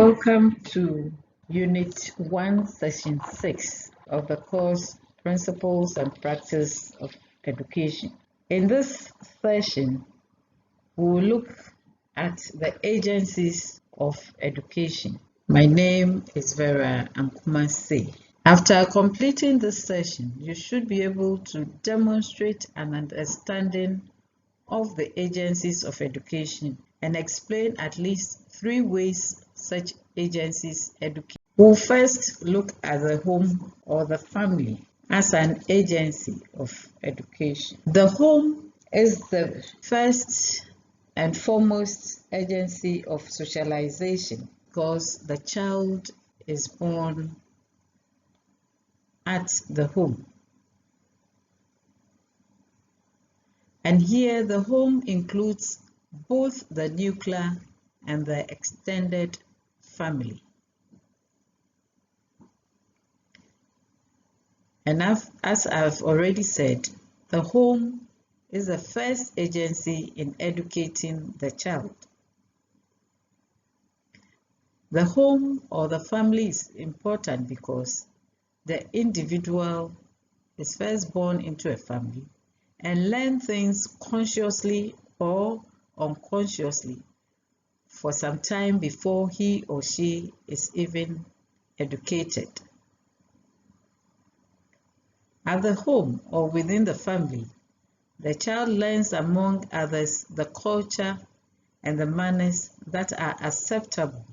Welcome to Unit 1, Session 6 of the course Principles and Practice of Education. In this session, we will look at the agencies of education. My name is Vera Ankumase. After completing this session, you should be able to demonstrate an understanding of the agencies of education and explain at least 3 ways such agencies educate. We'll first look at the home or the family as an agency of education. The home is the first and foremost agency of socialization because the child is born at the home. And here the home includes both the nuclear and the extended family. And as I've already said, the home is the first agency in educating the child. The home or the family is important because the individual is first born into a family and learn things consciously or unconsciously for some time before he or she is even educated. At the home or within the family, the child learns, among others, the culture and the manners that are acceptable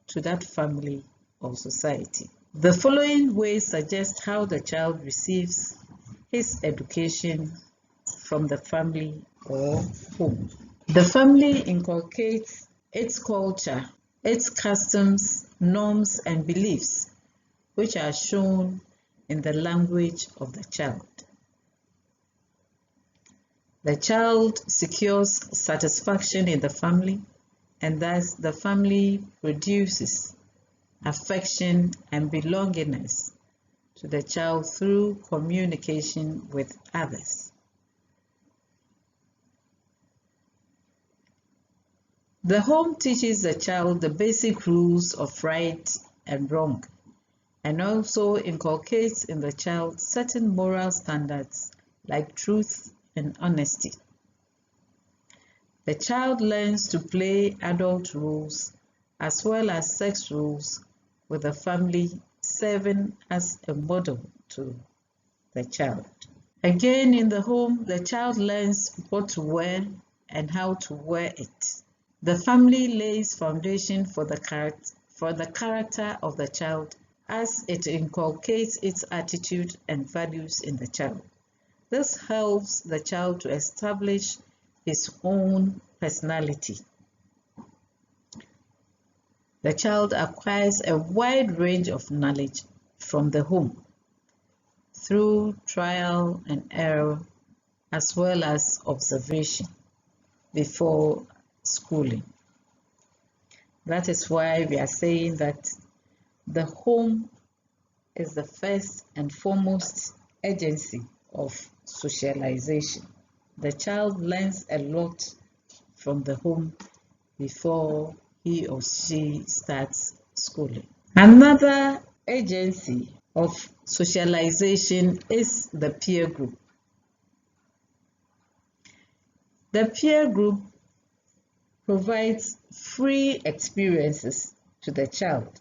to that family or society. The following ways suggest how the child receives his education from the family or home. The family inculcates its culture, its customs, norms, and beliefs, which are shown in the language of the child. The child secures satisfaction in the family, and thus the family produces affection and belongingness to the child through communication with others. The home teaches the child the basic rules of right and wrong, and also inculcates in the child certain moral standards like truth and honesty. The child learns to play adult roles as well as sex roles, with the family serving as a model to the child. Again, in the home, the child learns what to wear and how to wear it. The family lays foundation for the character of the child as it inculcates its attitude and values in the child. This helps the child to establish his own personality. The child acquires a wide range of knowledge from the home through trial and error as well as observation before schooling. That is why we are saying that the home is the first and foremost agency of socialization. The child learns a lot from the home before he or she starts schooling. Another agency of socialization is the peer group. The peer group provides free experiences to the child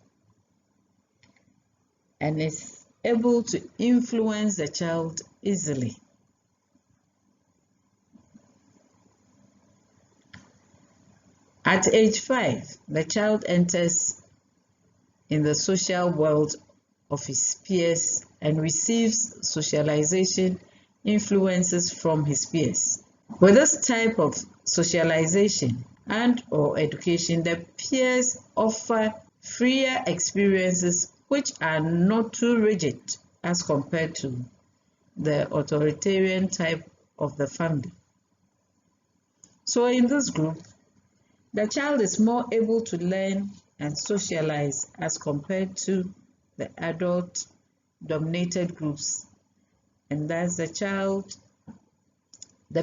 and is able to influence the child easily. At age 5, the child enters in the social world of his peers and receives socialization influences from his peers. With this type of socialization and/or education, the peers offer freer experiences which are not too rigid as compared to the authoritarian type of the family. So in this group, the child is more able to learn and socialize as compared to the adult-dominated groups, and thus the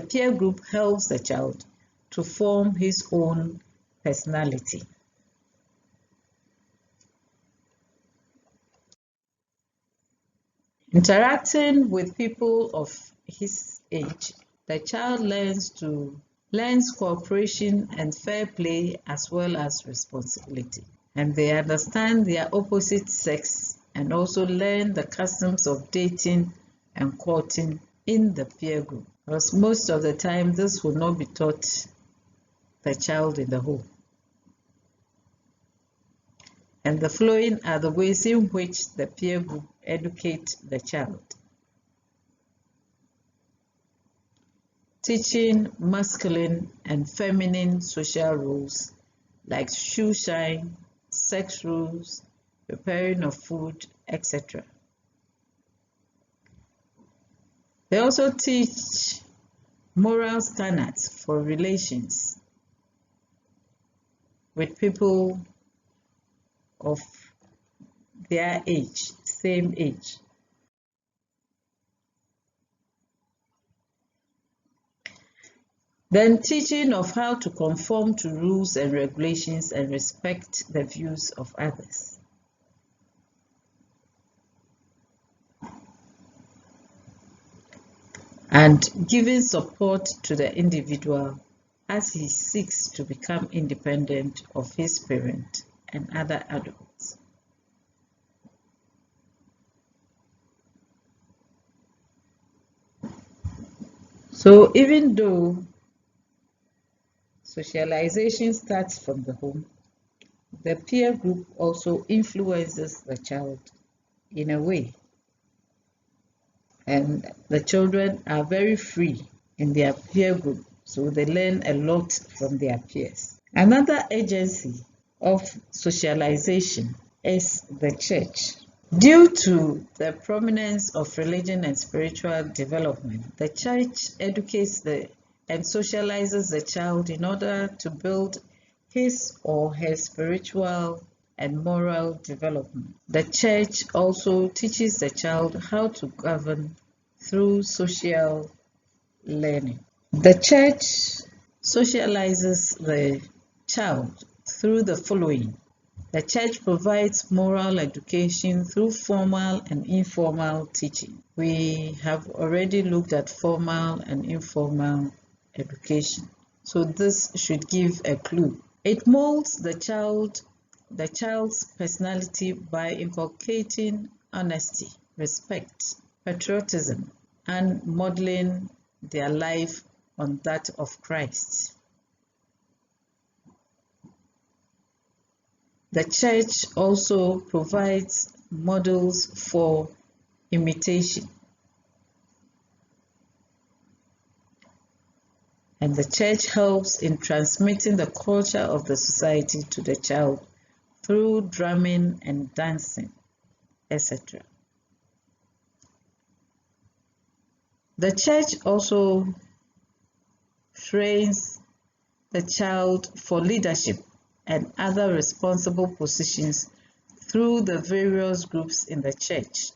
peer group helps the child to form his own personality. Interacting with people of his age, the child learns cooperation and fair play as well as responsibility. And they understand their opposite sex and also learn the customs of dating and courting in the peer group. Because most of the time, this will not be taught the child in the home. And the following are the ways in which the peer group educate the child. Teaching masculine and feminine social roles like shoe shine, sex rules, preparing of food, etc. They also teach moral standards for relations with people of their age, same age. Then teaching of how to conform to rules and regulations and respect the views of others. And giving support to the individual as he seeks to become independent of his parent and other adults. So even though socialization starts from the home, the peer group also influences the child in a way. And the children are very free in their peer group, so they learn a lot from their peers. Another agency of socialization is the church. Due to the prominence of religion and spiritual development, the church educates and socializes the child in order to build his or her spiritual and moral development. The church also teaches the child how to govern through social learning. The church socializes the child through the following. The church provides moral education through formal and informal teaching. We have already looked at formal and informal education, so this should give a clue. It molds the child's personality by inculcating honesty, respect, patriotism, and modeling their life on that of Christ. The church also provides models for imitation. And the church helps in transmitting the culture of the society to the child through drumming and dancing, etc. The church also trains the child for leadership and other responsible positions through the various groups in the church.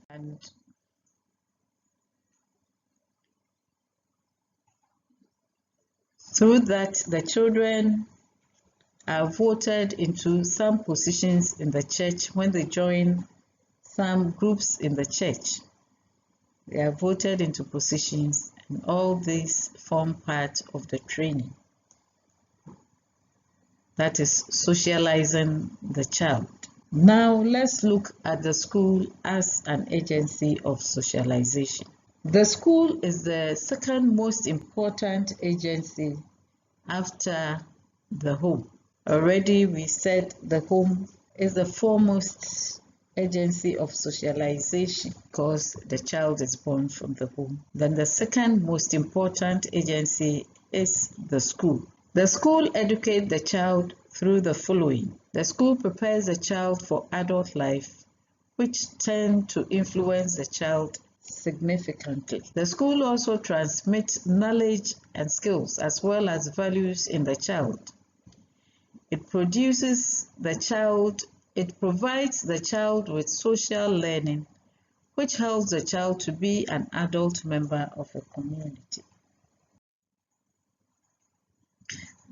And through that, the children are voted into some positions in the church when they join some groups in the church. They are voted into positions, and all these form part of the training. That is socializing the child. Now let's look at the school as an agency of socialization. The school is the second most important agency after the home. Already we said the home is the foremost agency of socialization because the child is born from the home. Then the second most important agency is the school. The school educates the child through the following. The school prepares the child for adult life, which tend to influence the child significantly. The school also transmits knowledge and skills as well as values in the child. It provides the child with social learning, which helps the child to be an adult member of a community.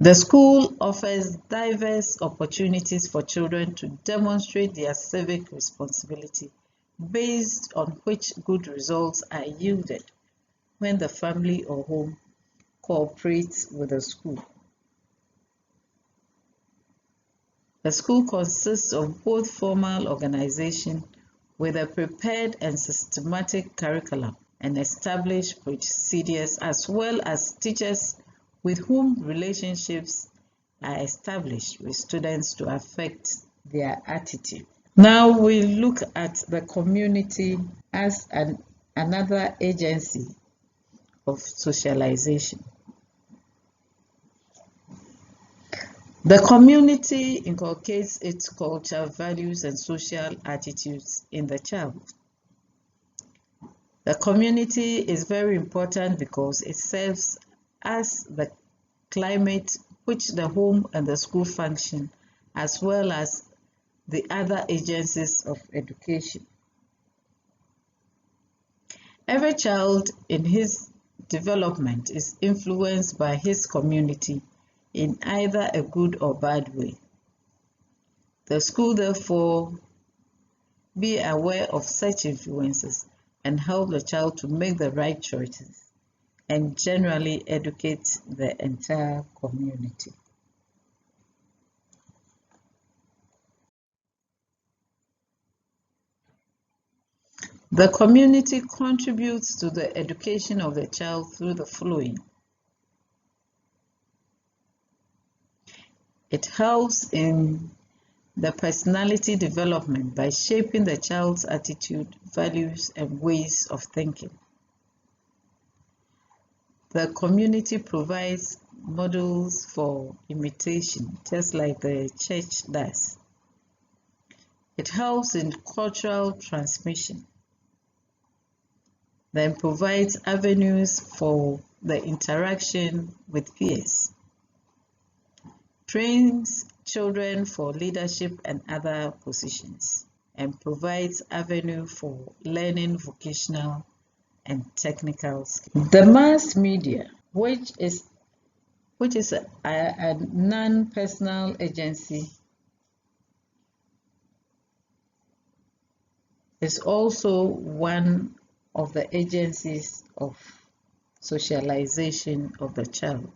The school offers diverse opportunities for children to demonstrate their civic responsibility, based on which good results are yielded when the family or home cooperates with the school. The school consists of both formal organization with a prepared and systematic curriculum and established procedures, as well as teachers with whom relationships are established with students to affect their attitude. Now we look at the community as another agency of socialization. The community inculcates its culture, values, and social attitudes in the child. The community is very important because it serves as the climate which the home and the school function, as well as the other agencies of education. Every child in his development is influenced by his community in either a good or bad way. The school, therefore, be aware of such influences and help the child to make the right choices and generally educate the entire community. The community contributes to the education of the child through the following. It helps in the personality development by shaping the child's attitude, values, and ways of thinking. The community provides models for imitation, just like the church does. It helps in cultural transmission, then provides avenues for the interaction with peers, trains children for leadership and other positions, and provides avenue for learning vocational and technical skills. The mass media, which is a non-personal agency, is also one of the agencies of socialization of the child.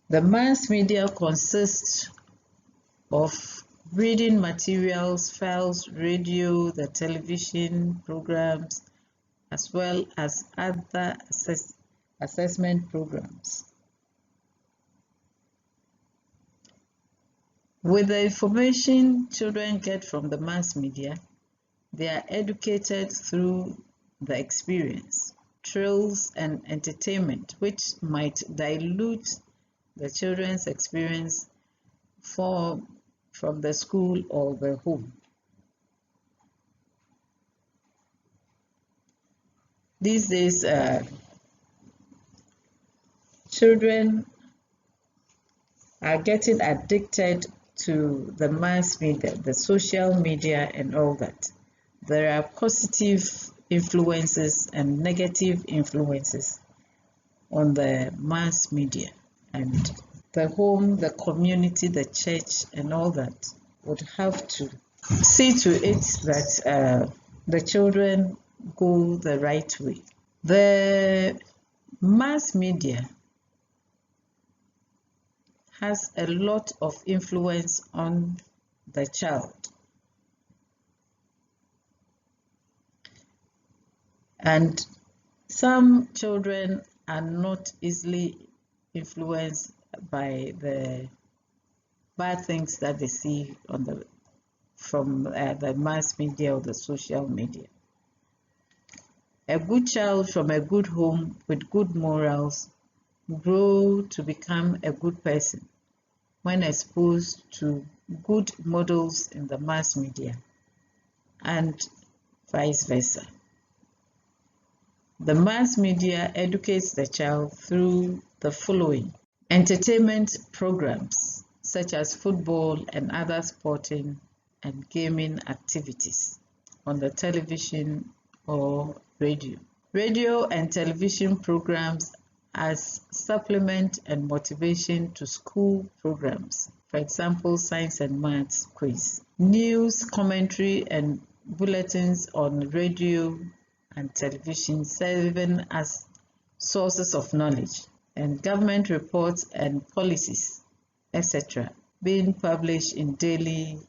The mass media consists of reading materials, files, radio, the television programs, as well as other assessment programs. With the information children get from the mass media, they are educated through the experience, thrills, and entertainment, which might dilute the children's experience from the school or the home. These days, children are getting addicted to the mass media, the social media, and all that. There are positive influences and negative influences on the mass media, and the home, the community, the church, and all that would have to see to it that the children go the right way. The mass media has a lot of influence on the child. And some children are not easily influenced by the bad things that they see from the mass media or the social media. A good child from a good home with good morals grow to become a good person when exposed to good models in the mass media, and vice versa. The mass media educates the child through the following: entertainment programs such as football and other sporting and gaming activities on the television or radio. Radio and television programs as supplement and motivation to school programs. For example, science and maths quiz. News, commentary, and bulletins on radio and television serving as sources of knowledge, and government reports and policies, etc., being published in daily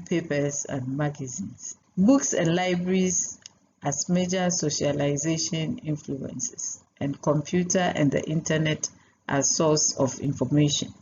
papers and magazines. Books and libraries as major socialization influences, and computer and the internet as source of information.